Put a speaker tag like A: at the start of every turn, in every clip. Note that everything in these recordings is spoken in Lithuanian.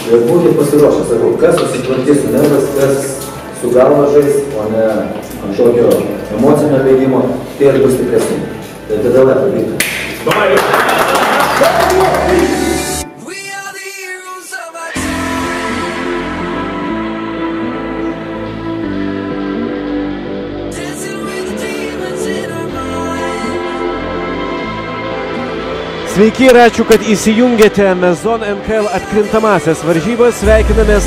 A: Ir būkit pasiruošę, sakau, kas susitvarkys su nervais, kas su galva žais, o ne kažkokio emocinio bėgimo, tai ir bus stipresni. Tai tada pavyktų.
B: Sveiki ir ačiū, kad įsijungėte Mezon NKL atkrintamasias varžybas. Sveikinamės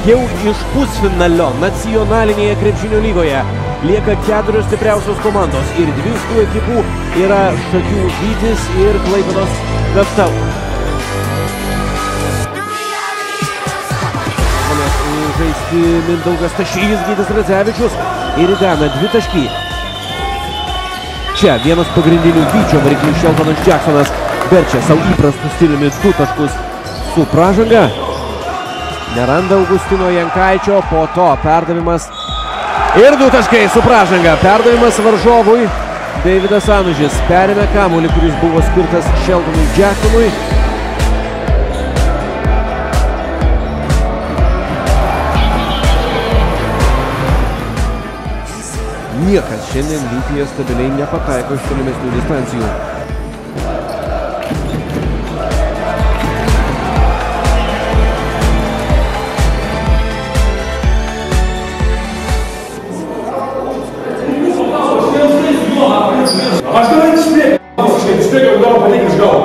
B: jau iš pusfinalio nacionalinėje krepšinio lygoje. Lieka 4 stipriausios komandos ir 2 iš tų ekipų yra Šakių Vytis ir Klaipėdos Nafta. Žaisti Mindaugas Stašys, Gytis Radzevičius ir įdena 2 taškį. Čia vienas pagrindinių Vyčio variklių Šeltonas Jacksonas verčia savo įprastų stiliumi 2 taškus su pražanga. Neranda Augustino Jankaičio, po to perdavimas ir 2 taškai su pražanga. Perdavimas varžovui. Deividas Anužis perėmė kamuolį, kuris buvo skirtas Šeltonui Jacksonui. Niekas šiandien Vytyje stabiliai nepataiko iš tolimesnių distancijų.
C: Aš galiu išplėkti. Išplėkiau gal palikęs gal.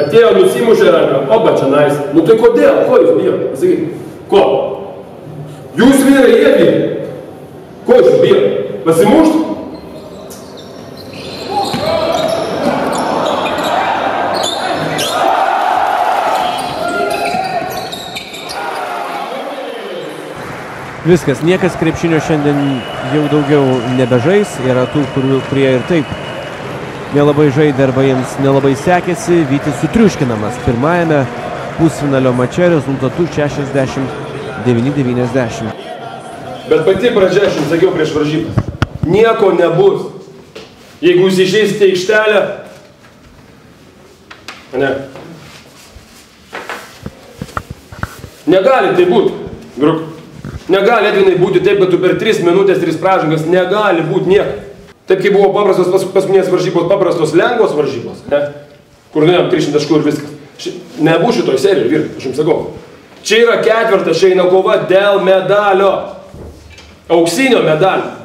C: Atėjo, nusimušė ranką. Oba čia nais. Nu tai kodėl? Ko jūs bijot? Pasakyk. Ko? Jūs vyrai jie bijot. Ko jūs bijot? Pasimušt?
B: Viskas, niekas krepšinio šiandien jau daugiau nebežais, yra tų, kurie ir taip nelabai žaidė arba jiems nelabai sekėsi. Vytis sutriuškinamas pirmajame pusfinalio mače rezultatu 69-90.
C: Bet pati pradžia, aš jums sakiau prieš varžybas, nieko nebus. Jeigu jūs išeisite aikštelę, ne. Negali tai būti, Gruk. Negali, Edvinai, būti taip, kad tu per 3 minutės 3 pražangas negali būti nieko. Taip, kaip buvo paprastos paskutinės varžybos, paprastos lengvos varžybos, ne? Kur nuėjom 300 taškų ir viskas. Nebus šitoj serijoj, vyrai, aš jums sakau. Čia yra 4, čia eina kova dėl medalio. Auksinio medalio.